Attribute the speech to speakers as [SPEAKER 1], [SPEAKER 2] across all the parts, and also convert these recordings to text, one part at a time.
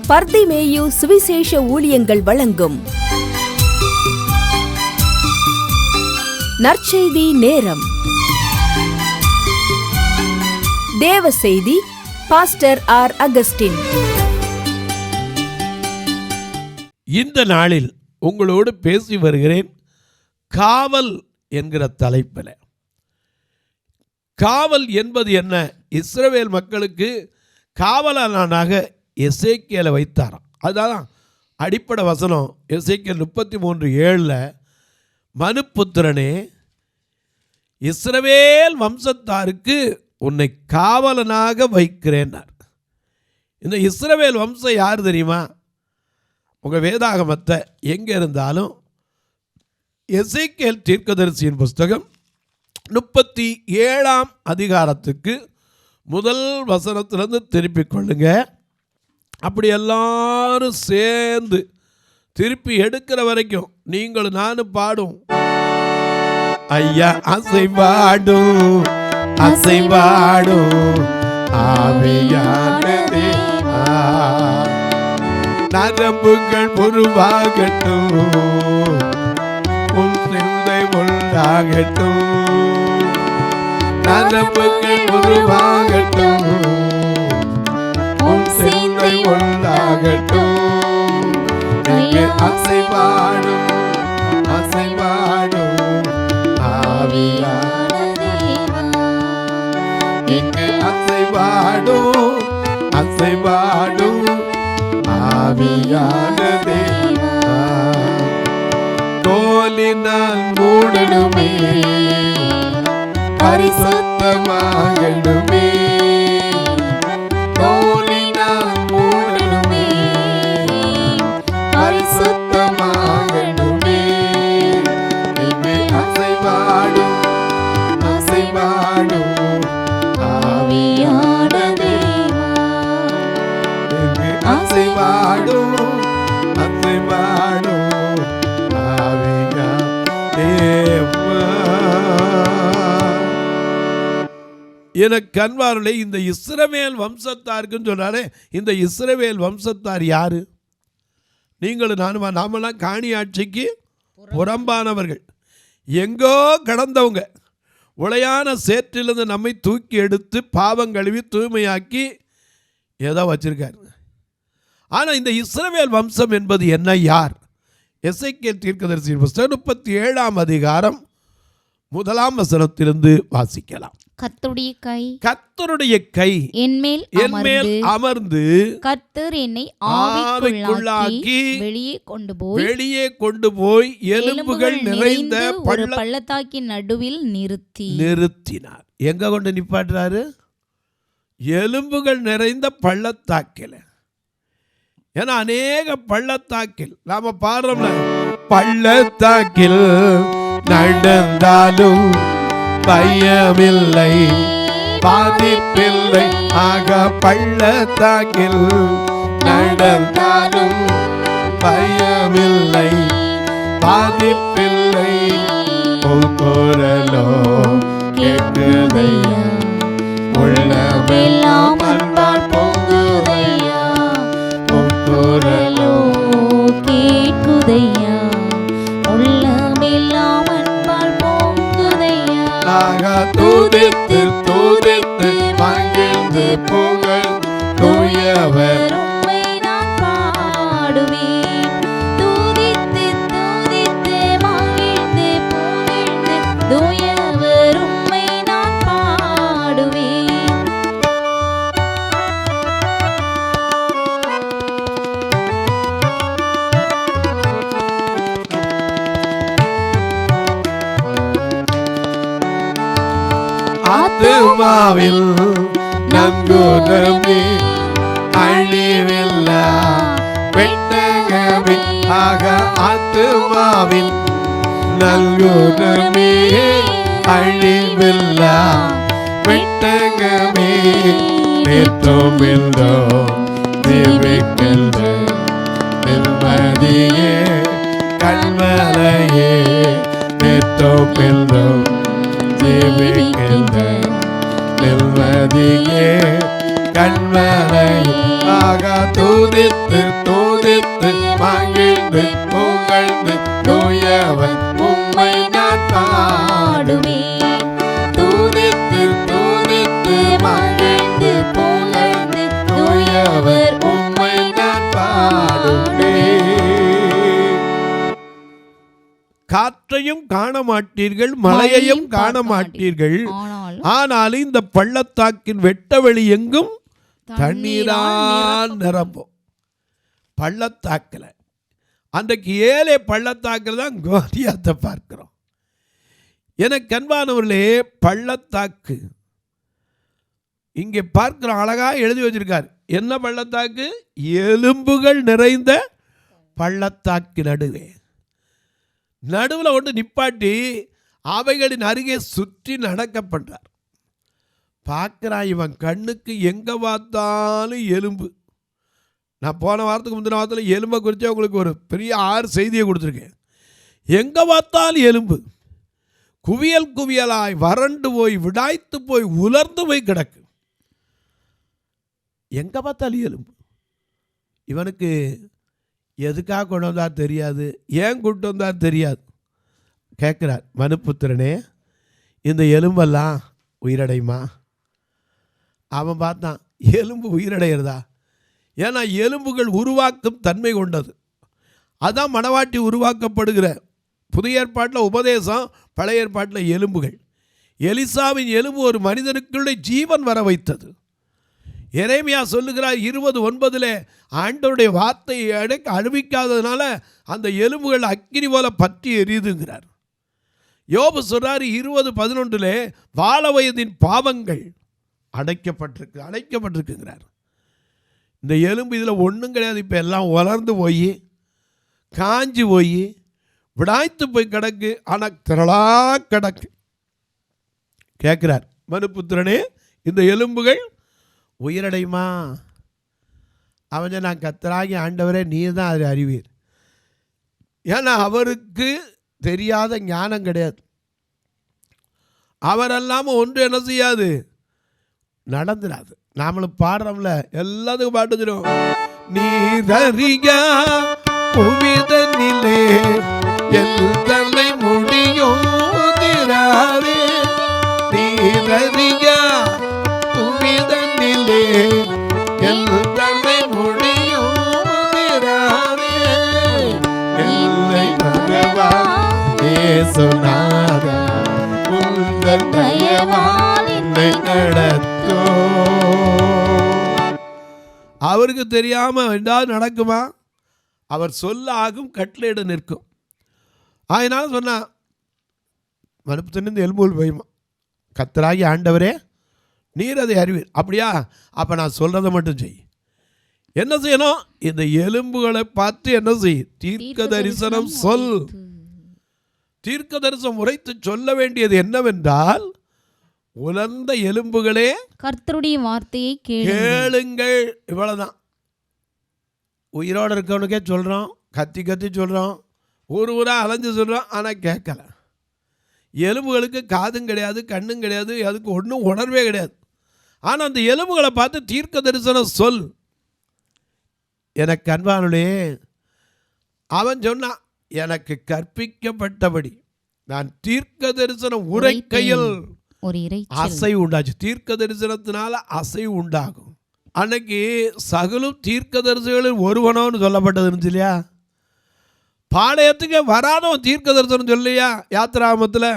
[SPEAKER 1] பர்திமேயு சுவிசேஷ ஊழியங்கள் வழங்கும் நற்செய்தி நேரம். தேவ செய்தி பாஸ்டர் ஆர். அகஸ்டின்.
[SPEAKER 2] இந்த நாளில் உங்களோடு பேசி வருகிறேன் காவல் என்கிற தலைப்பில். காவல் என்பது என்ன? இஸ்ரவேல் மக்களுக்கு காவலாளனாக எசேக்கியேலை வைத்தாராம். அதுதான் அடிப்படை வசனம். எசேக்கியேல் 33:7 மனுப்புத்திரனே, இஸ்ரவேல் வம்சத்தாருக்கு உன்னை காவலனாக வைக்கிறேன்னார். இந்த இஸ்ரவேல் வம்சம் யார் தெரியுமா? உங்கள் வேதாகமத்தை எங்கே இருந்தாலும் எசேக்கியேல் தீர்க்கதரிசியின் புஸ்தகம் 37 அதிகாரத்துக்கு முதல் வசனத்திலிருந்து திருப்பிக் கொள்ளுங்க. அப்படி எல்லாரும் சேர்ந்து திருப்பி எடுக்கிற வரைக்கும் நீங்களும் நானும் பாடும். ஐயா அசைவாடும் அசைவாடும் ஆவியான தேவா, நரம்புகள் உருவாகட்டும், உன் சிந்தை உண்டாகட்டும், நரம்புகள் உருவாகட்டும், உன் சிந்தை உண்டாகட்டும். இங்கே அசைவாடும் அசைவாடும் ஆவியான தேவா, இங்கே அசைவாடும் அசைவாடும் ஆவியான தேவா. தோலினால் மூடணுமே, பரிசுத்தமாகணுமே, தோலினால் மூடணுமே, பரிசுத்தமாகணுமே. இங்கே அசைவாடும் அசைவாடும் ஆவியான தேவா, இங்கே அசைவாடும் அசைவாடும் ஆவியான தேவா. எனக்கு அன்பார்களே, இந்த இஸ்ரவேல் வம்சத்தாருக்குன்னு சொன்னாலே, இந்த இஸ்ரவேல் வம்சத்தார் யாரு? நீங்களும் நானுமா? நாமெல்லாம் காணி ஆட்சிக்கு புறம்பானவர்கள், எங்கோ கடந்தவங்க. உளையான சேற்றிலிருந்து நம்மை தூக்கி எடுத்து பாவம் கழுவி தூய்மையாக்கி ஏதோ வச்சிருக்காரு. ஆனால் இந்த இஸ்ரவேல் வம்சம் என்பது என்ன, யார்? எசேக்கியேல் தீர்க்கதரிசி புஸ்தகம் 37 அதிகாரம் 1 வசனத்திலிருந்து வாசிக்கலாம். கர்த்தருடைய கை என்மேல் அமர்ந்து கர்த்தர் என்னை ஆவிக்குள்ளாக்கி வெளியே கொண்டு போய் எலும்புகள் நிறைந்த பள்ளத்தாக்கின் நடுவில் நிறுத்தினார். எங்க கொண்டு நிப்பாட்டுறாரு? எலும்புகள் நிறைந்த பள்ளத்தாக்கில். ஏன்னா அநேக பள்ளத்தாக்கில் நாம பாடுறோம்ல, பள்ளத்தாக்கில் நடந்தாலும் பயமில்லை, பாதிப்பில்லை, ஆக பள்ளத்தாக்கில் நடந்தாலும் பயமில்லை, பாதிப்பில்லை, குரலோ கேட்குதையா, உள்ளமெல்லாம் அன்பால் பொங்குதையா, குரலோ கேட்குதையா, உள்ளமெல்லாம் அன்பால் பொங்குதையா. துதித்து துதித்து மகிழ்ந்து புகழ் தூயவர் உம்மை நான் பாடுவேன். துதித்து துதித்து மகிழ்ந்து புகழ்ந்து தூயவர் உம்மை நான் பாடுவேன். ஆத்துமாவில் நங்குரமே அழிவில்லா பெட்டகமே, ஆக ஆத்துமாவில் நங்குரமே அழிவில்லா பெட்டகமே, நேற்றும் இன்றோம் ஜீவிக்கின்ற நிம்மதியே கல்வலையே, நேற்றும் இன்றோம் ஜீவிக்கின்ற நிம்மதியே கண்மலையும் ஆக துதித்து துதித்து மகிழ்ந்து புகழ்ந்து தூயவர் உம்மை நான் பாடுவேன். துதித்து துதித்து மகிழ்ந்து புகழ்ந்து தூயவர் உம்மை நான் பாடுவேன். காற்றையும் காண மாட்டீர்கள், மலையையும் காண மாட்டீர்கள், ஆனாலும் இந்த பள்ளத்தாக்கின் வெட்டவெளி எங்கும் தண்ணீரால் நிரம்பும். பள்ளத்தாக்கில் அன்றைக்கு 7 பள்ளத்தாக்கில் தான் கோலியாத்தை பார்க்கிறோம். எனக்கு அன்பானவர்களே, பள்ளத்தாக்கு இங்கே பார்க்கிறோம், அழகாக எழுதி வச்சிருக்கார். என்ன பள்ளத்தாக்கு? எலும்புகள் நிறைந்த பள்ளத்தாக்கு நடுவில் ஒன்று நிப்பாட்டி அவைகளின் அருகே சுற்றி நடக்க பண்றார். பார்க்குறான், இவன் கண்ணுக்கு எங்கே பார்த்தாலும் எலும்பு. நான் போன வாரத்துக்கு முந்தின வாரத்தில் எலும்பை குறித்து உங்களுக்கு ஒரு பெரிய 6 செய்தியை கொடுத்துருக்கேன். எங்கே பார்த்தாலும் எலும்பு, குவியல் குவியலாய் வறண்டு போய் விடாய்த்து போய் உலர்ந்து போய் கிடக்கு. எங்கே பார்த்தாலும் எலும்பு. இவனுக்கு எதுக்காக கொண்டு வந்தால் தெரியாது, ஏன் கூட்டு வந்தால் தெரியாது. கேட்குறார், மனுப்புத்திரனே, இந்த எலும்பெல்லாம் உயிரடையுமா? அவன் பார்த்தான், எலும்பு உயிரடைகிறதா? ஏன்னா எலும்புகள் உருவாக்கும் தன்மை கொண்டது. அதான் மணவாட்டி உருவாக்கப்படுகிற புதிய ஏற்பாட்டில் உபதேசம், பழைய ஏற்பாட்டில் எலும்புகள். எலிசாவின் எலும்பு ஒரு மனிதனுக்குள்ளே ஜீவன் வர வைத்தது. எரேமியா சொல்லுகிறார் 20:9, ஆண்டவருடைய வார்த்தையை அழிவிக்காததுனால அந்த எலும்புகள் அக்கினி போல பற்றி எரியுதுங்கிறார். யோபு சொல்றாரு 20:11, வாழ வயதின் பாவங்கள் அடைக்கப்பட்டிருக்குங்கிறார். இந்த எலும்பு இதில் ஒன்றும் கிடையாது. இப்போ எல்லாம் வளர்ந்து போய் காஞ்சி போய் விடாய்த்து போய் கிடக்கு. ஆனால் திரளா கிடக்கு. கேட்குறார், மனுப்புத்திரனே, இந்த எலும்புகள் உயிரடையுமா? அவன் நான் கர்த்தராகிய ஆண்டவரே, நீர் தான் அதை அறிவீர். ஏன்னா அவருக்கு தெரியாத ஞானம் கிடையாது. அவர் அல்லாமல் ஒன்று என்ன செய்யாது, நடந்துடாது. நாமளும் பாடுறோம்ல, எல்லாத்துக்கும் பாட்டுக்கிறோம். நீரறியா புவிதனிலே எல்லை முடியும் திராவே, நீரறியா புவிதனிலே எல்லை முடியும் திராவே, எல்லை பகவான் ஏசுநாதா உங்கள் தயவால் என்னை நடத்தோ. அவருக்கு தெரியாம ஏதாவது நடக்குமா? அவர் சொல்ல ஆகும், கட்டளையிட நிற்கும். அதனால சொன்னா, மனுப்புத்திலிருந்து எலும்புகள் போயுமா, கர்த்தராகிய ஆண்டவரே நீர் அதை அறிவீர். அப்படியா? அப்போ நான் சொல்கிறத மட்டும் செய். என்ன செய்யணும்? இந்த எலும்புகளை பார்த்து என்ன செய்? தீர்க்க தரிசனம் சொல். தீர்க்க தரிசனம் உரைத்து சொல்ல வேண்டியது என்னவென்றால், உலர்ந்த எலும்புகளே கர்த்தருடைய வார்த்தையை கேளுங்கள். இவ்வளவுதான். உயிரோடு இருக்கவனுக்கே சொல்கிறோம், கத்தி கத்தி சொல்கிறோம், ஊராக அலைஞ்சு சொல்கிறோம், ஆனால் கேட்கல. எலும்புகளுக்கு காதும் கிடையாது, கண்ணும் கிடையாது, அதுக்கு ஒன்றும் உணர்வே கிடையாது. ஆனால் அந்த எலும்புகளை பார்த்து தீர்க்க தரிசனம் சொல். எனக்கு அன்பானுடைய அவன் சொன்னான், எனக்கு கற்பிக்கப்பட்டபடி நான் தீர்க்க தரிசனம் உரைக்கையில் அசைவு உண்டாச்சு. தீர்க்க தரிசனத்தினால அசைவு உண்டாகும். அன்னைக்கு சகலும் தீர்க்க தரிசனங்களில் ஒருவனோன்னு சொல்லப்பட்டது இருந்துச்சு இல்லையா? பாளையத்துக்கு வராதவன் தீர்க்க தரிசனம் சொல்லையா? யாத்திராமத்தில்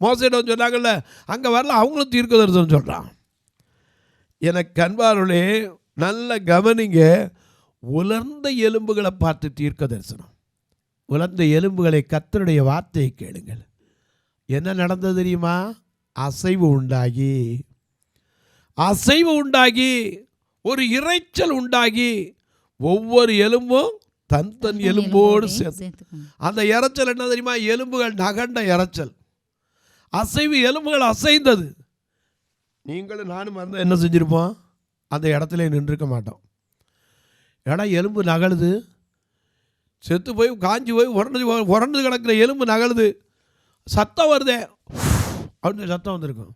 [SPEAKER 2] மோசையிடம் சொன்னாங்கல்ல, அங்கே வரல, அவங்களும் தீர்க்க தரிசனம் சொல்கிறான். எனக்கு அன்பார்களே, நல்ல கவனிங்க. உலர்ந்த எலும்புகளை பார்த்து தீர்க்க தரிசனம். உலர்ந்த எலும்புகளை கர்த்தருடைய வார்த்தையை கேளுங்கள். என்ன நடந்தது தெரியுமா? அசைவு உண்டாகி ஒரு இறைச்சல் உண்டாகி ஒவ்வொரு எலும்பும் தன் எலும்போடு சேர்த்து. அந்த இறைச்சல் என்ன தெரியுமா? எலும்புகள் நகண்ட இறைச்சல், அசைவு. எலும்புகள் அசைந்தது. நீங்களும் நானும் வந்து என்ன செஞ்சிருப்போம்? அந்த இடத்துல நின்றுக்க மாட்டோம். ஏன்னா எலும்பு நகழுது, செத்து போய் காஞ்சி போய் உரண்டு கிடக்கிற எலும்பு நகழுது, சத்தம் வருதே அப்படின்னு சத்தம் வந்திருக்கும்.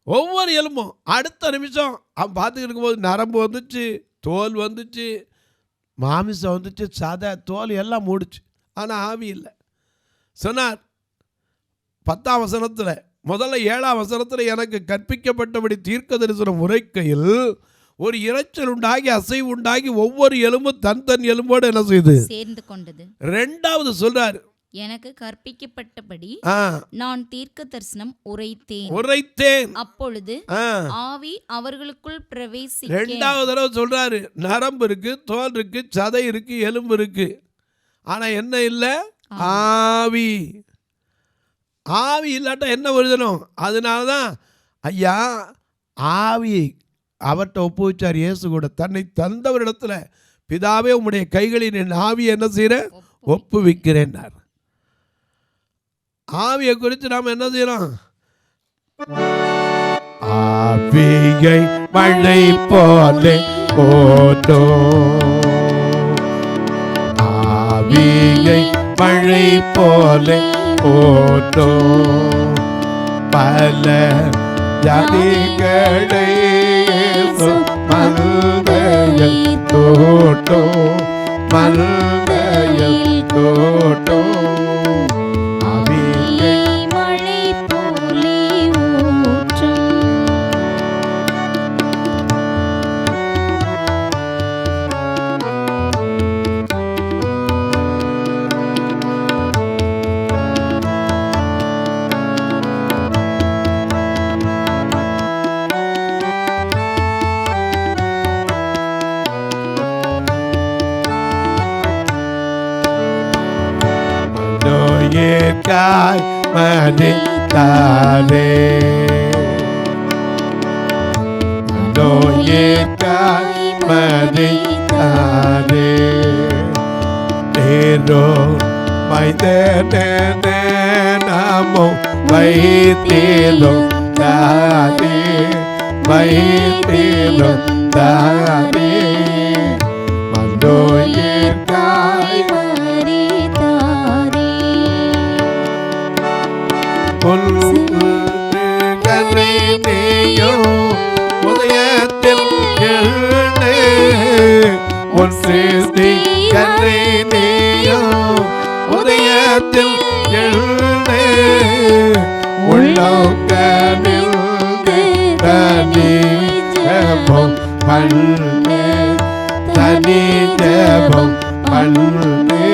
[SPEAKER 2] ஒவ்வொரு எலும்பும் அடுத்த நிமிஷம் அவன் பார்த்துக்கிட்டு இருக்கும்போது நரம்பு வந்துச்சு, தோல் வந்துச்சு, மாமிசம் வந்துச்சு, சதை தோல் எல்லாம் மூடிச்சு. ஆனால் ஆவி இல்லை. சொன்னார் 10ஆம் வசனத்தில், முதல்ல 7ஆம் வசனத்தில், எனக்கு கற்பிக்கப்பட்டபடி தீர்க்க தரிசனம் உரைக்கையில் ஒரு இரைச்சல் உண்டாகி அசைவு உண்டாகி ஒவ்வொரு எலும்பும் தன் தன் எலும்போடு என்ன செய்து
[SPEAKER 3] சேர்ந்து கொண்டது.
[SPEAKER 2] 2வது சொல்றாரு,
[SPEAKER 3] எனக்கு கற்பிக்கப்பட்டபடி நான் தீர்க்க தரிசனம் உரைத்தேன். அப்பொழுது ஆவி அவர்களுக்குள் பிரவேசிக்க.
[SPEAKER 2] 2வது தடவை சொல்றாரு, நரம்பு இருக்கு, தோல் இருக்கு, சதை இருக்கு, எலும்பு இருக்கு, ஆனா என்ன இல்லை? ஆவி. ஆவி இல்லாட்டா என்ன வருதணும்? அதனாலதான் ஐயா ஆவி அவர்கிட்ட ஒப்புவிச்சார். இயேசு கூட தன்னை தந்தவரிடத்துல, பிதாவே உம்முடைய கைகளில் என் ஆவியை என்ன செய்யற? ஒப்புவிக்கிறேன்னார். ஆவியை குறித்து நாம் என்ன செய்யறோம்? ஆவியை மழை போலே போட்டோம், ஆவியை மழை போலே போட்டோம், பல ஜாதிகளை மல்கையில் தோட்டோம், மல்கையில் தோட்டோம், ஆவியை
[SPEAKER 3] மழை போலே ஊற்றும்.
[SPEAKER 2] நோயிற்காய் மரித்தாரே, நோயிற்காய் மரித்தாரே, ஏதோ மைதனே நாமோ வைத்தேலும் தாரே, வைத்தேலும் தாரே, நோயிற்காய் உதயத்தில் எழுந்தே உன் சிருஷ்டி கண்ணீயோ, உதயத்தில் எழுந்தே உள்ளோக்கனில் தனி ஜெபம் பண்ணே, தனி ஜெபம் பண்ணே,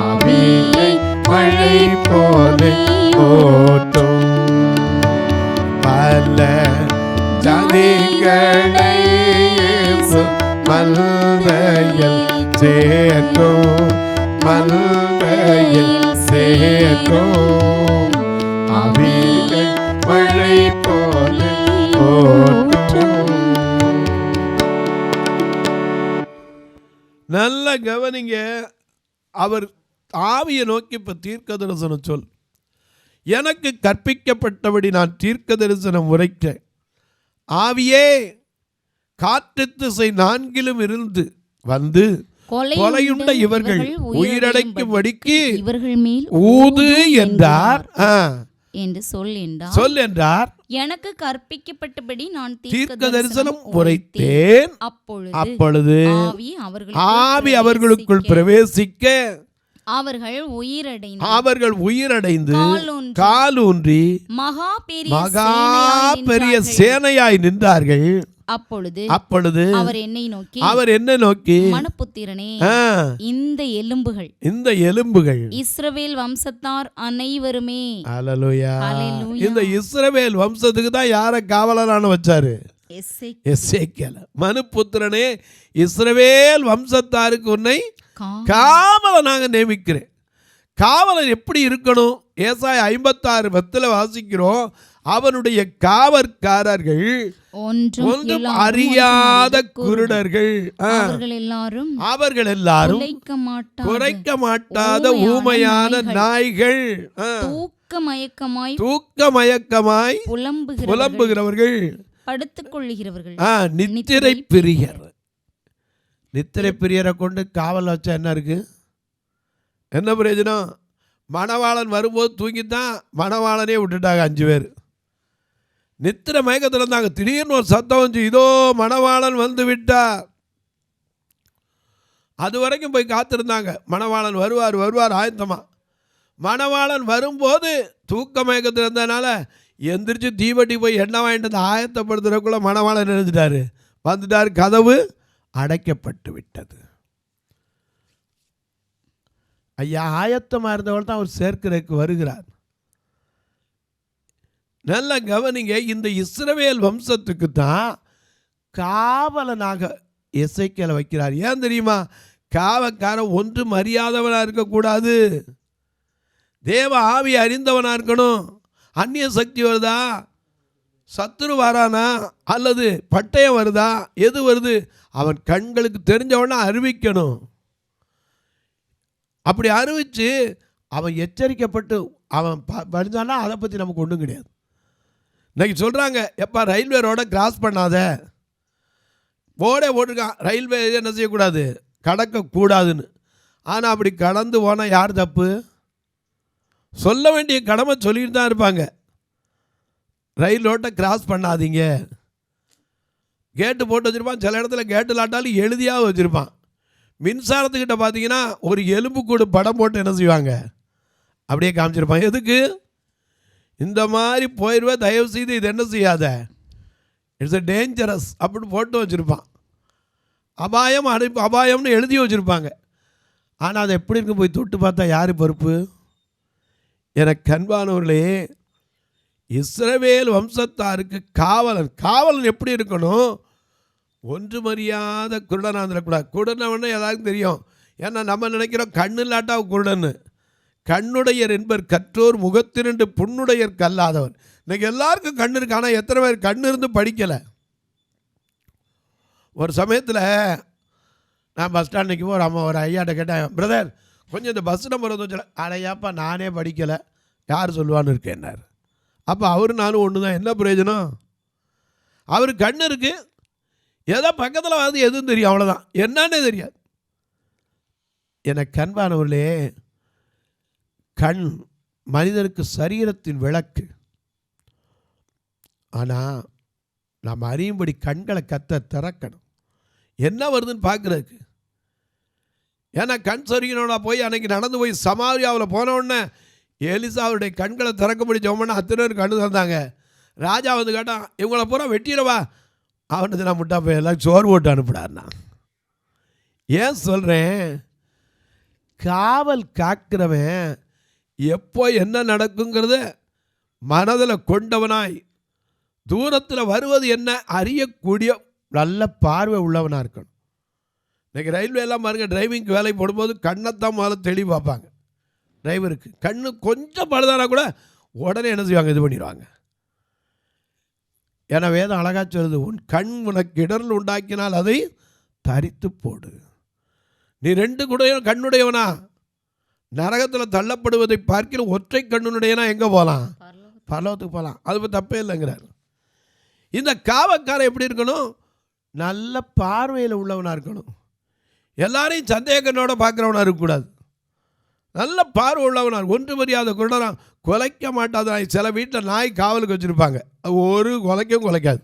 [SPEAKER 2] ஆவியை மழை போலே போட்டும், பல ஜாதிகளை மல்கையில் சேர்க்கும், மல்கையில் சேர்க்கும், ஆவியை மழை போலே போட்டும். நல்ல கவனிங்க. அவர் ஆவியை நோக்கி இப்ப தீர்க்க தரிசனம் சொல். எனக்கு கற்பிக்கப்பட்டபடி நான் தீர்க்க தரிசனம் உரைக்கிறேன். ஆவியே காற்று திசை 4லும் இருந்து வந்து கொலையுண்ட இவர்கள் உயிரடைக்கும்படிக்கு
[SPEAKER 3] இவர்கள் மேல்
[SPEAKER 2] ஊது என்றார்
[SPEAKER 3] என்று
[SPEAKER 2] சொல் என்றார்.
[SPEAKER 3] எனக்கு கற்பிக்கப்பட்டபடி நான்
[SPEAKER 2] தீர்க்க தரிசனம் உரைத்தேன். அப்பொழுது ஆவி அவர்களுக்குள் பிரவேசிக்க அவர்கள் உயிரடைந்து காலூன்றி மகா பெரிய சேனையாய் நின்றார்கள். அப்பொழுது அவர் என்னை நோக்கி
[SPEAKER 3] மனுபுத்திரனே, இந்த எலும்புகள் இஸ்ரவேல் வம்சத்தார் அனைவருமே.
[SPEAKER 2] அல்லேலூயா. இந்த இஸ்ரவேல் வம்சத்துக்கு தான் யார காவலரான வச்சாரு? எசேக்கியேல். மனுபுத்திரனே, இஸ்ரவேல் வம்சத்தாருக்கு உன்னை காவலனாக நியமிக்கிறேன். காவலன் எப்படி இருக்கணும்? ஏசாயா 56:10 வாசிக்கிறோம், அவனுடைய காவற்காரர்கள் ஒன்றும் அறியாத குருடர்கள், அவர்கள் எல்லாரும் குறைக்க மாட்டாத ஊமையான நாய்கள், தூக்க மயக்கமாய் புலம்புகிறவர்கள்,
[SPEAKER 3] படுத்துக் கொள்ளுகிறவர்கள்,
[SPEAKER 2] நித்திரை பிரியர். நித்திரை பிரியரை கொண்டு காவல் வச்சா என்ன இருக்கு? என்ன பிரயோஜனம்? மணவாளன் வரும்போது தூங்கித்தான் மணவாளனே விட்டுட்டாங்க 5 பேர். நித்திர மயக்கத்தில் இருந்தாங்க. திடீர்னு ஒரு சத்தம் வந்து, இதோ மணவாளன் வந்து விட்டார். அது வரைக்கும் போய் காத்திருந்தாங்க. மணவாளன் வருவார் வருவார் ஆயத்தமா. மணவாளன் வரும்போது தூக்க மயக்கத்தில் இருந்ததுனால எந்திரிச்சு தீவட்டி போய் எண்ணெய் வாங்கிட்டு வந்து ஆயத்தப்படுத்துறதுக்குள்ள மணவாளன் எழுந்துட்டார், வந்துட்டார். கதவு அடைக்கப்பட்டு விட்டது. ஐயா, ஆயத்தமாக இருந்தவள் தான் அவர் சேர்க்கிறதுக்கு வருகிறார். நல்ல கவனிங்க, இந்த இஸ்ரவேல் வம்சத்துக்கு தான் காவலனாக எசேக்கியேலை வைக்கிறார். ஏன் தெரியுமா? காவக்காரன் ஒன்றும் அறியாதவனாக இருக்கக்கூடாது, தேவ ஆவி அறிந்தவனாக இருக்கணும். அந்நிய சக்தி வருதா, சத்துரு வரானா, அல்லது பட்டயம் வருதா, எது வருது அவன் கண்களுக்கு தெரிஞ்சவனா அறிவிக்கணும். அப்படி அறிவித்து அவன் எச்சரிக்கப்பட்டு அவன் படித்தானா அதை பற்றி நமக்கு ஒன்றும் கிடையாது. இன்றைக்கி சொல்கிறாங்க, எப்போ ரயில்வே ரோடை கிராஸ் பண்ணாத, போர்டே போட்டிருக்கான், ரயில்வே என்ன செய்யக்கூடாது, கடக்கக்கூடாதுன்னு. ஆனால் அப்படி கடந்து போனால் யார் தப்பு? சொல்ல வேண்டிய கடமை சொல்லிட்டு தான் இருப்பாங்க. ரயில் ரோட்டை கிராஸ் பண்ணாதீங்க. கேட்டு போட்டு வச்சுருப்பான், சில இடத்துல கேட்டு இல்லாட்டாலும் எழுதியாக வச்சுருப்பான். மின்சாரத்துக்கிட்ட பார்த்தீங்கன்னா ஒரு எலும்புக்கூடு படம் போட்டு என்ன செய்வாங்க, அப்படியே காமிச்சிருப்பான். எதுக்கு? இந்த மாதிரி போயிடுவேன், தயவு செய்து இது என்ன செய்யாத, இட்ஸ் a டேஞ்சரஸ் அப்படின்னு போட்டு வச்சுருப்பான். அபாயம் அபாயம்னு எழுதி வச்சுருப்பாங்க. ஆனால் அதை எப்படி இருக்கு போய் தொட்டு பார்த்தா யார் பொறுப்பு? எனக்கு அன்பானவர்களே, இஸ்ரவேல் வம்சத்தாருக்கு காவலன் எப்படி இருக்கணும்? ஒன்றுமறியாத குருடனாக இருந்துடக்கூடாது. குருடனவன்னு எல்லாருக்கும் தெரியும். ஏன்னா நம்ம நினைக்கிறோம் கண்ணு இல்லாட்டா குருடன்னு. கண்ணுடையர் என்பர் கற்றோர் முகத்திரண்டு புண்ணுடையர் கல்லாதவர். இன்றைக்கி எல்லாருக்கும் கண்ணு இருக்கு, ஆனால் எத்தனை பேர் கண்ணு இருந்து படிக்கலை? ஒரு சமயத்தில் நான் பஸ் ஸ்டாண்டுக்கு ஒரு ஐயாட்ட கேட்டேன், பிரதர் கொஞ்சம் இந்த பஸ் நம்பர் வந்து வச்சல. அடையாப்பா நானே படிக்கலை, யார் சொல்லுவான்னு இருக்கேன்னார். அப்போ அவரு நானும் ஒன்று தான். என்ன பிரயோஜனம்? அவர் கண்ணு இருக்குது, ஏதோ பக்கத்தில் வந்து எதுவும் தெரியும், அவ்வளோதான், என்னன்னே தெரியாது. எனக்கு அன்பானவர்களே, கண் மனிதனுக்கு சரீரத்தின் விளக்கு. ஆனால் நாம் அறியும்படி கண்களை திறக்கணும், என்ன வருதுன்னு பார்க்குறதுக்கு. ஏன்னா கண் சரியினோட போய் அன்றைக்கி நடந்து போய் சமாரியாவில் போனவுடனே எலிசாவுடைய கண்களை திறக்கபடி ஜெபம்னா அத்தனை பேர் கண்ணு திறந்தாங்க. ராஜா வந்து கேட்டான், இவங்களை பூரா வெட்டிடவா? அவனுக்கு நான் முட்டா போய் எல்லாம் சோறு போட்டு அனுப்பிடாருண்ணா. ஏன் சொல்கிறேன்? காவல் காக்கிறவன் எப்போ என்ன நடக்குங்கிறத மனதில் கொண்டவனாய், தூரத்தில் வருவது என்ன அறியக்கூடிய நல்ல பார்வை உள்ளவனாக இருக்கணும். இன்றைக்கி ரயில்வே எல்லாம் பாருங்கள், டிரைவிங்க்கு வேலை போடும்போது கண்ணைத்தான் முதல்ல தெளிவு பார்ப்பாங்க. டிரைவருக்கு கண்ணு கொஞ்சம் பழுதானா கூட உடனே என்ன செய்வாங்க, இது பண்ணிடுவாங்க. ஏன்னா வேதம் அழகா சொல்லுது, உன் கண் உனக்கு இடர்ல உண்டாக்கினால் அதை தரித்து போடு. நீ ரெண்டு கண்ணுடையவனா நரகத்தில் தள்ளப்படுவதை பார்க்கிற ஒற்றை கண்ணுடையனா எங்கே போகலாம்? பரலோகத்துக்கு போகலாம். அது தப்பே இல்லைங்கிறார். இந்த காவக்காரன் எப்படி இருக்கணும்? நல்ல பார்வையில் உள்ளவனாக இருக்கணும். எல்லாரையும் சந்தேக கண்ணோட பார்க்குறவனாக இருக்கக்கூடாது. நல்ல பார்வை உள்ளவனாக, ஒன்று மரியாதை குருடனா, குலைக்க மாட்டாத. சில வீட்டில் நாய் காவலுக்கு வச்சுருப்பாங்க, அது ஒரு குலைக்காது.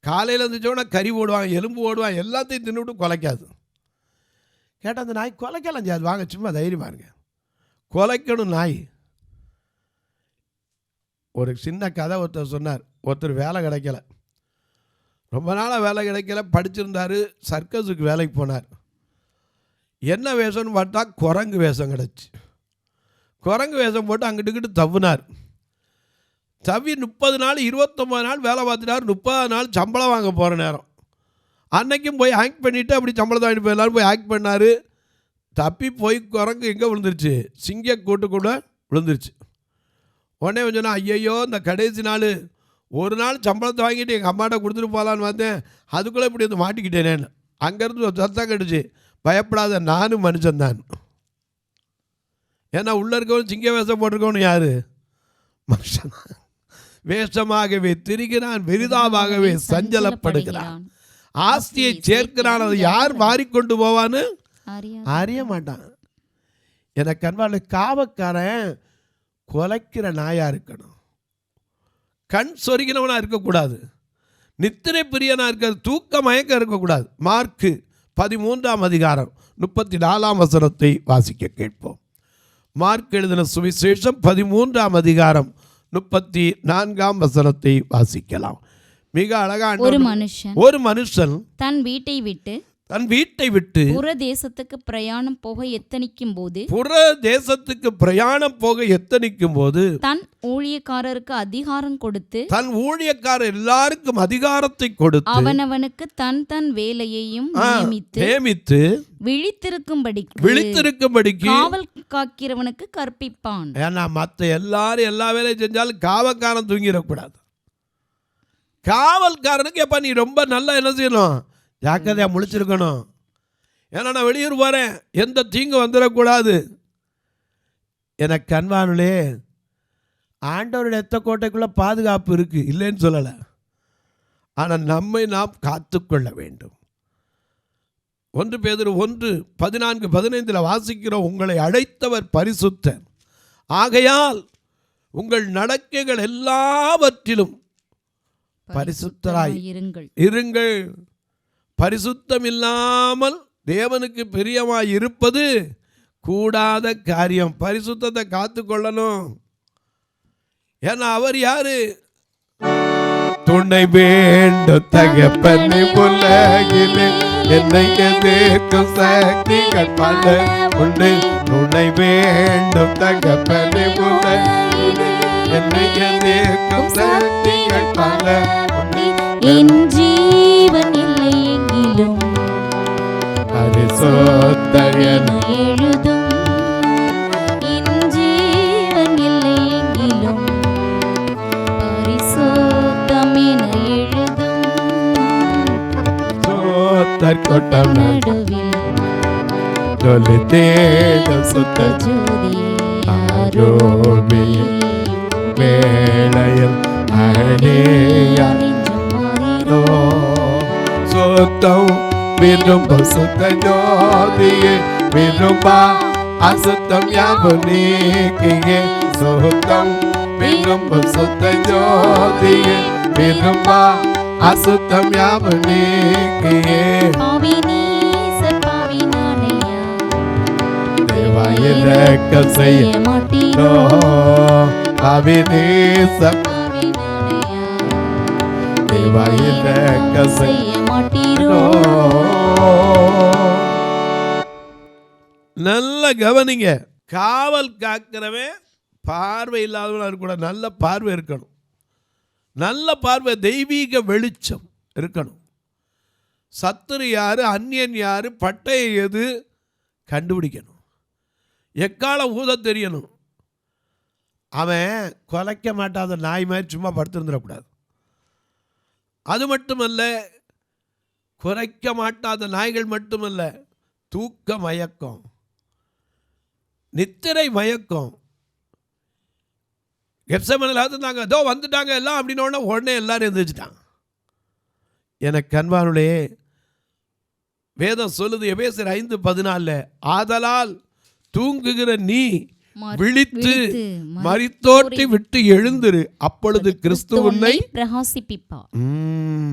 [SPEAKER 2] காலையில் இருந்துச்சோன்னா கறி ஓடுவாங்க, எலும்பு ஓடுவாங்க, எல்லாத்தையும் தின்னுவிட்டு குலைக்காது. கேட்டால் அந்த நாய் குலைக்கலாம் செய்யாது. வாங்க சும்மா தைரியம் பாருங்க, குலைக்கணும் நாய். ஒரு சின்ன கதை ஒருத்தர் சொன்னார். ஒருத்தர் வேலை கிடைக்கல, ரொம்ப நாளாக வேலை கிடைக்கல, படிச்சிருந்தார், சர்க்கஸுக்கு வேலைக்கு போனார். என்ன வேஷம்னு பார்த்தா குரங்கு வேஷம் கிடச்சி. குரங்கு வேஷம் போட்டு அங்கிட்டுக்கிட்டு தவ்வினார். தவி 30 நாள் 29 நாள் வேலை பார்த்துட்டார். 30 நாள் சம்பளம் வாங்க போகிற நேரம் அன்னைக்கும் போய் ஆக்ட் பண்ணிவிட்டு அப்படி சம்பளத்தை வாங்கிட்டு போயிடலான்னு போய் ஆக்ட் பண்ணார். தப்பி போய் குரங்கு எங்கே விழுந்துருச்சு? சிங்க கூட்டு கூட விழுந்துருச்சு. உடனே கொஞ்சம் ஐயையோ, இந்த கடைசி நாள் ஒரு நாள் சம்பளத்தை வாங்கிட்டு எங்கள் அம்மாட்ட கொடுத்துட்டு போகலான்னு வந்தேன், அதுக்குள்ளே இப்படி வந்து மாட்டிக்கிட்டேனேன்னு. அங்கேருந்து சத்தம் கட்டுச்சு, பயப்படாத நானும் மனுஷன்தான். ஏன்னா உள்ளே இருக்கவன் சிங்க வேஷம் போட்டிருக்கவனு யார்? மனுஷன். வேஷமாகவே திரிகிறான், வெறிதாவாகவே சஞ்சலப்படுகிறான், ஆஸ்தியை சேர்க்கிறான், அதை யார் மாறிக்கொண்டு போவான்னு அறிய மாட்டான். எனக்கு அன்பான காவக்காரன் குலைக்கிற நாயாக இருக்கணும், கண் சொருகினவனாக இருக்கக்கூடாது, நித்திரை பிரியனாக இருக்க, தூக்க மயக்கம் இருக்கக்கூடாது. மார்க்கு 13ஆம் அதிகாரம் 34ஆம் வசனத்தை வாசிக்க கேட்போம். மார்க் எழுதின சுவிசேஷம் 13ஆம் அதிகாரம் 34ஆம் வசனத்தை வாசிக்கலாம். மிக அழகான ஒரு மனுஷன்
[SPEAKER 3] தன் வீட்டை விட்டு புற தேசத்துக்கு பிரயாணம் போக எத்தனிக்கும் போது தன் ஊழியக்காரருக்கு அதிகாரம் கொடுத்து, தன் ஊழியக்காரர் எல்லாருக்கும் அதிகாரத்தை கொடுத்து, அவனவனுக்கு தன் தன் வேலையையும் நியமித்து விழித்திருக்கும்படிக்கு காவல் காக்கிறவனுக்கு கற்பிப்பான்.
[SPEAKER 2] ஏன்னா மற்ற எல்லாரும் எல்லா வேலையும் செஞ்சாலும் காவல்காரன் தூங்கிடக்கூடாது. காவல்காரனுக்கு எப்ப நீ ரொம்ப நல்லா என்ன செய்யணும், ஜாக்கிரதையாக முழிச்சிருக்கணும். ஏன்னா நான் வெளியூர் போகிறேன், எந்த தீங்கு வந்துடக்கூடாது. எனக்கு அன்பானுலே, ஆண்டவருடைய எத்த கோட்டைக்குள்ளே பாதுகாப்பு இருக்குது, இல்லைன்னு சொல்லலை. ஆனால் நம்மை நாம் காத்துக்கொள்ள வேண்டும். 1 பேதுரு 1:14-15 வாசிக்கிறோம், உங்களை அழைத்தவர் பரிசுத்தர், ஆகையால் உங்கள் நடக்கைகள் எல்லாவற்றிலும் பரிசுத்தராய் இருங்கள். பரிசுத்தம் இல்லாமல் தேவனுக்கு பிரியமாய் இருப்பது கூடாத காரியம். பரிசுத்தத்தை காத்து கொள்ளணும். ஏன்னா அவர் யாரு? துணை வேண்டும் தகப்பனை உலகிலே என்னை எதிர்க்கும் சக்திகள் பல உண்டு. துணை வேண்டும் தகப்பனை உலகிலே என்னை எதிர்க்கும் சக்திகள் பல உண்டு.
[SPEAKER 3] என் ஜீவன் இல்லை எங்கிலும்
[SPEAKER 2] பரிசுத்தர் என
[SPEAKER 3] எழுதும். என் ஜீவன் இல்லை எங்கிலும் பரிசுத்தம் என எழுதும்.
[SPEAKER 2] சோத்தர் கொட்டம்
[SPEAKER 3] நடுவில்
[SPEAKER 2] ஜொலி தேடும் சுத்த
[SPEAKER 3] ஜோதியே
[SPEAKER 2] ஆரோபியே வேளையில் அழேயா சுத்தம் விரும்பும் சுத்த ஜோதியே விரும்பா அசுத்தம் யாவும் நீக்கியே. சுத்தம் விரும்பும் சுத்த ஜோதியே விரும்பா அசுத்தம் யாவும் நீக்கியே. தேவா இரக்கம் செய்ய மாட்டீரோ, அவிநீசம் தேவா இரக்கம் செய்ய மாட்டீரோ. நல்ல கவனிங்க, காவல் காக்கிறவன் பார்வை இல்லாதவன் கூட நல்ல பார்வை இருக்கணும். நல்ல பார்வை, தெய்வீக வெளிச்சம் இருக்கணும். சத்துரு யாரு, அந்நியன் யாரு, பட்டை எது கண்டுபிடிக்கணும். எக்கால ஊத தெரியணும். அவன் கொலைக்க மாட்டாத நாய் மாதிரி சும்மா படுத்திருந்துடக்கூடாது. அது மட்டுமல்ல, குறைக்க மாட்டாத நாய்கள் மட்டுமல்ல, தூக்க மயக்கம், நித்திரை மயக்கம். கெத்செமனேல இருந்தாங்க, அதோ வந்துட்டாங்க எல்லாம் அப்படின்னோடனே உடனே எல்லாரும் எழுந்திரிச்சிட்டாங்க. எனக்கு அன்பானுடைய வேதம் சொல்லுது, எபேசியர் 5:14, ஆதலால் தூங்குகிற நீ விழித்து மரித்தோரை விட்டு எழுந்திரு, அப்பொழுது கிறிஸ்து உன்னை
[SPEAKER 3] பிரகாசிப்பிப்பார்.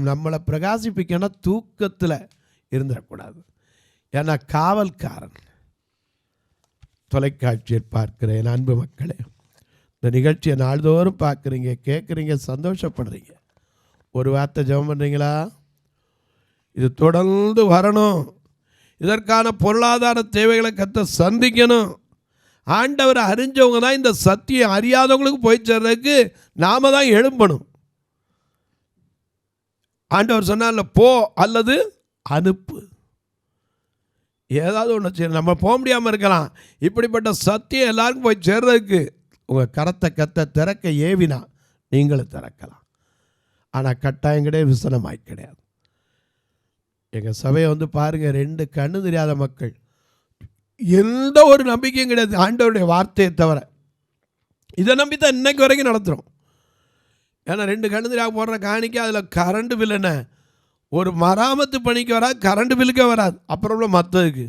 [SPEAKER 2] நம்மளை பிரகாசிப்பிக்கணும், தூக்கத்தில் இருந்துடக்கூடாது. ஏன்னா காவல்காரன். தொலைக்காட்சியை பார்க்கிறேன் அன்பு மக்களே, இந்த நிகழ்ச்சியை நாள்தோறும் பார்க்குறீங்க, கேட்குறீங்க, சந்தோஷப்படுறீங்க. ஒரு வார்த்தை ஜெபம் பண்ணுறீங்களா? இது தொடர்ந்து வரணும். இதற்கான பொருளாதார தேவைகளை கர்த்தர் சந்திக்கணும். ஆண்டவரை அறிஞ்சவங்க தான் இந்த சத்தியம் அறியாதவங்களுக்கு போய் சேர்றதுக்கு நாம தான் எழும்பணும். ஆண்டவர் சொன்னார்ல, போ அல்லது அனுப்பு. ஏதாவது ஒன்று செய்யணும். நம்ம போக முடியாமல் இருக்கலாம். இப்படிப்பட்ட சத்தியம் எல்லாருக்கும் போய் சேர்றதுக்கு உங்கள் கரத்தை கத்த திறக்க ஏவினா நீங்களும் திறக்கலாம். ஆனால் கட்டாயம் கிடையாது, விசனமாய் கிடையாது. எங்கள் சபையை வந்து பாருங்கள், 2 கண்ணு தெரியாத மக்கள், எந்த ஒரு நம்பிக்கையும் கிடையாது ஆண்டவருடைய வார்த்தையை தவிர. இதை நம்பி தான் இன்னைக்கு வரைக்கும் நடத்துகிறோம். ஏன்னா 2 கண்ணு தெரியாத போடுற காணிக்க அதில் கரண்ட் பில் என்ன, ஒரு மராமத்து பணிக்கு வராது, கரண்ட் பில்லுக்கே வராது. அப்புறம் மற்றதுக்கு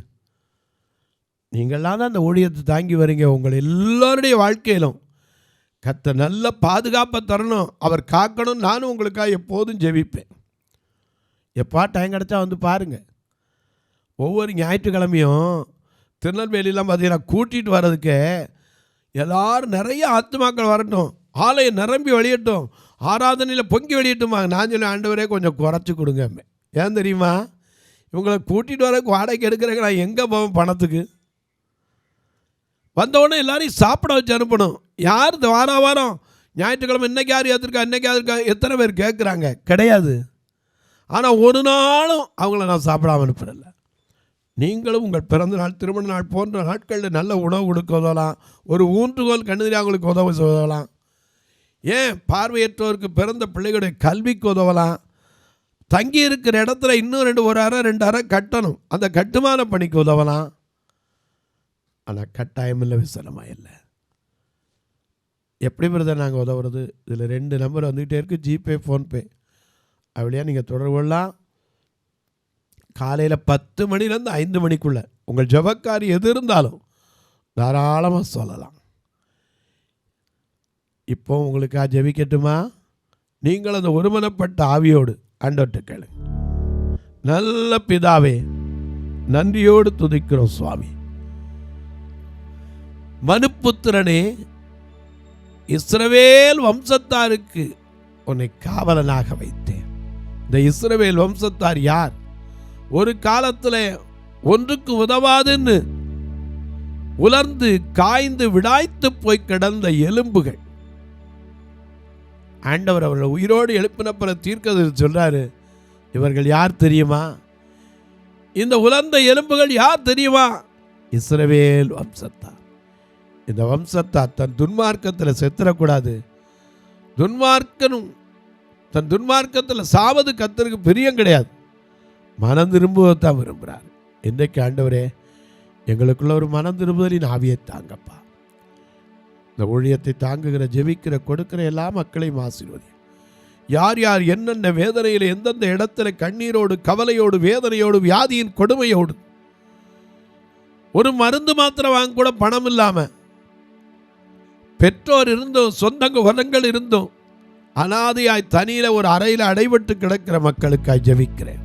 [SPEAKER 2] நீங்கள்லாம் தான் அந்த ஊழியத்தை தாங்கி வரீங்க. உங்கள் எல்லோருடைய வாழ்க்கையிலும் கர்த்தர் நல்ல பாதுகாப்பை தரணும், அவர் காக்கணும். நானும் உங்களுக்காக எப்போதும் ஜெபிப்பேன். எப்பா டைம் கிடச்சா வந்து பாருங்கள். ஒவ்வொரு ஞாயிற்றுக்கிழமையும் திருநெல்வேலியெலாம் பார்த்தீங்கன்னா கூட்டிகிட்டு வர்றதுக்கு எல்லோரும் நிறைய ஆத்துமாக்கள் வரட்டும், ஆலயம் நிரம்பி வெளியட்டும், ஆராதனையில் பொங்கி வெளியிட்டுமாங்க. நான் சொல்லி ஆண்டவரே கொஞ்சம் குறைச்சி கொடுங்க. ஏன் தெரியுமா? இவங்களை கூட்டிகிட்டு வரக்கு வாடகைக்கு எடுக்கிறேங்க. நான் எங்கே போவேன் பணத்துக்கு? வந்தவுடனே எல்லாரையும் சாப்பிட வச்சு அனுப்பணும். யார் வாரம் ஞாயிற்றுக்கிழமை இன்றைக்கி யார் ஏற்றுருக்கா, இன்றைக்கி யாருக்கா, எத்தனை பேர் கேட்குறாங்க? கிடையாது. ஆனால் ஒரு நாளும் அவங்கள நான் சாப்பிடாம அனுப்புறதில்ல. நீங்களும் உங்கள் பிறந்த நாள், திருமண நாள் போன்ற நாட்களில் நல்ல உணவு கொடுக்க உதவலாம். ஒரு ஊன்றுகோல் கண்ணுதிரி அவங்களுக்கு உதவி உதவலாம். ஏன் பார்வையற்றோருக்கு பிறந்த பிள்ளைகளுடைய கல்விக்கு உதவலாம். தங்கி இருக்கிற இடத்துல இன்னும் ஒரு அறை 2 அறை கட்டணும், அந்த கட்டுமான பணிக்கு உதவலாம். ஆனால் கட்டாயம் இல்லை, விசலமாக இல்லை. எப்படி பிரதர் நாங்கள் உதவுறது? இதில் 2 நம்பர் வந்துக்கிட்டே இருக்குது, ஜிபே, ஃபோன்பே. அப்படியா நீங்கள் தொடர்பு கொள்ளலாம். காலையில் 10 மணிலேருந்து 5 மணிக்குள்ளே உங்கள் ஜபக்காரி எது இருந்தாலும் தாராளமாக சொல்லலாம். இப்போ உங்களுக்காக ஜெபிக்கட்டுமா? நீங்கள் அந்த ஒருமனப்பட்ட ஆவியோடு ஆண்டவர்கிட்ட கேளுங்க. நல்ல பிதாவே, நன்றியோடு துதிக்கிறோம் சுவாமி. மனுப்புத்திரனே, இஸ்ரவேல் வம்சத்தாருக்கு உன்னை காவலனாக வைத்தேன். இந்த இஸ்ரவேல் வம்சத்தார் யார்? ஒரு காலத்தில் ஒன்றுக்கு உதவாதுன்னு உலர்ந்து காய்ந்து விடாய்த்து போய் கிடந்த எலும்புகள். ஆண்டவர் அவர்கள் உயிரோடு எழுப்பினப்புற தீர்க்கதரிசி சொல்றாரு, இவர்கள் யார் தெரியுமா? இந்த உலர்ந்த எலும்புகள் யார் தெரியுமா? இஸ்ரவேல் வம்சத்தார். இந்த வம்சத்தார் தன் துன்மார்க்கத்தில் செத்துறக்கூடாது. துன்மார்க்கனும் தன் துன்மார்க்கத்தில் சாவது கர்த்தருக்கு பிரியம் கிடையாது. மனம் திரும்புவதான் விரும்புகிறார். இன்றைக்கு ஆண்டவரே, எங்களுக்குள்ள ஒரு மனம் திரும்புதலின் ஆவியை தாங்கப்பா. இந்த ஊழியத்தை தாங்குகிற, ஜெபிக்கிற, கொடுக்கிற எல்லா மக்களையும் ஆசீர்வதி. யார் யார் என்னென்ன வேதனையில், எந்தெந்த இடத்துல கண்ணீரோடு, கவலையோடு, வேதனையோடு, வியாதியின் கொடுமையோடு, ஒரு மருந்து மாத்திரை வாங்க கூட பணம் இல்லாமல், பெற்றோர் இருந்தும் சொந்தங்க வளங்கள் இருந்தும் அனாதையாய் தனியில் ஒரு அறையில் அடைபட்டு கிடக்கிற மக்களுக்காய் ஜெபிக்கிறேன்.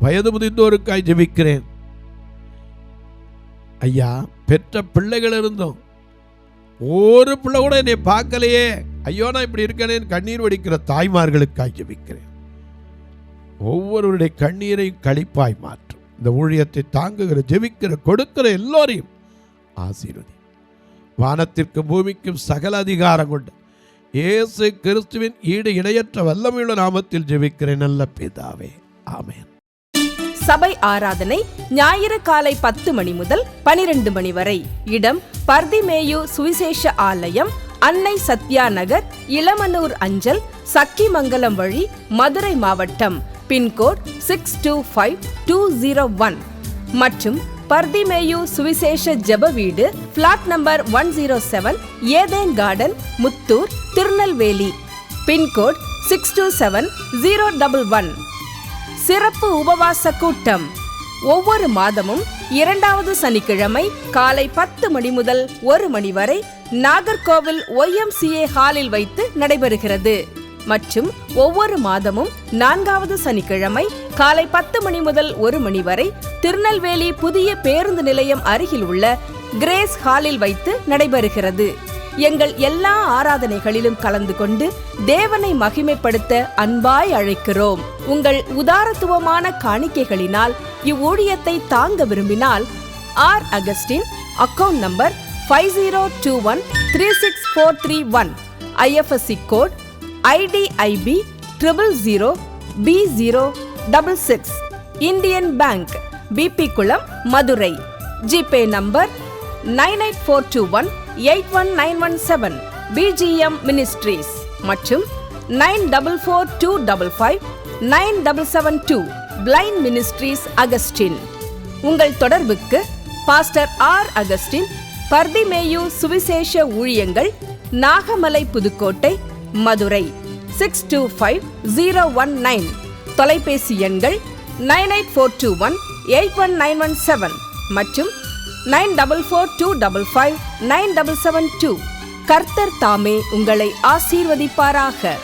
[SPEAKER 2] வயது முதிர்ந்தோருக்காய் ஜெபிக்கிறேன். ஐயா, பெற்ற பிள்ளைகள் இருந்தும் ஒரு பிள்ளை கூட என்னை பார்க்கலையே, ஐயோ நான் இப்படி இருக்கேனேன்னு கண்ணீர் வடிக்கிற தாய்மார்களுக்காய் ஜெபிக்கிறேன். ஒவ்வொருவருடைய கண்ணீரையும் களிப்பாய் மாற்றும். இந்த ஊழியத்தை தாங்குகிற, ஜெபிக்கிற, கொடுக்கிற எல்லோரையும் ஆசீர்வதி. வானத்திற்கும் பூமிக்கும் சகல அதிகாரம் கொண்ட இயேசு கிறிஸ்துவின் ஈடு இணையற்ற வல்லமையுள்ள நாமத்தில் ஜெபிக்கிறேன் நல்ல பிதாவே, ஆமென்.
[SPEAKER 1] சபை ஆராதனை ஞாயிறு காலை 10 மணி முதல் 12 மணி வரை. இடம் பர்திமேயு சுவிசேஷ ஆலயம், அன்னை சத்யா நகர், இளமனூர் அஞ்சல், சக்கிமங்கலம் வழி, மதுரை மாவட்டம். பின்கோட் 625201 மற்றும் பர்திமேயு சுவிசேஷ ஜெப வீடு, flat number 107, Eden garden, Muthur, Tirunelveli. Pincode 627011. சிறப்பு உபவாச கூட்டம் ஒவ்வொரு மாதமும் 2வது சனிக்கிழமை காலை 10 மணி முதல் 1 மணி வரை நாகர்கோவில் YMCA ஹாலில் வைத்து நடைபெறுகிறது. மற்றும் ஒவ்வொரு மாதமும் 4வது சனிக்கிழமை காலை 10 மணி முதல் 1 மணி வரை திருநெல்வேலி புதிய பேருந்து நிலையம் அருகில் உள்ள கிரேஸ் ஹாலில் வைத்து நடைபெறுகிறது. எங்கள் எல்லா ஆராதனைகளிலும் கலந்து கொண்டு தேவனை மகிமைப்படுத்த அன்பாய் அழைக்கிறோம். உங்கள் உதாரத்துவமான காணிக்கைகளினால் இவ்வூழியத்தை தாங்க விரும்பினால் R Augustine, account number 5021364331, IFSC code IDIB 000B066, Indian Bank, BP குளம், Madurai. GPay number 9842181917, BGM ministries மற்றும் 9442559772, பிளைண்ட் மினிஸ்ட்ரீஸ் அகஸ்டின். உங்கள் தொடர்புக்கு பாஸ்டர் ஆர் அகஸ்டின், பர்திமேயு சுவிசேஷ ஊழியங்கள், நாகமலை, புதுக்கோட்டை, மதுரை 625019. தொலைபேசி எண்கள் 9842181917 மற்றும் 9442559772. கர்த்தர் தாமே உங்களை ஆசீர்வதிப்பாராக.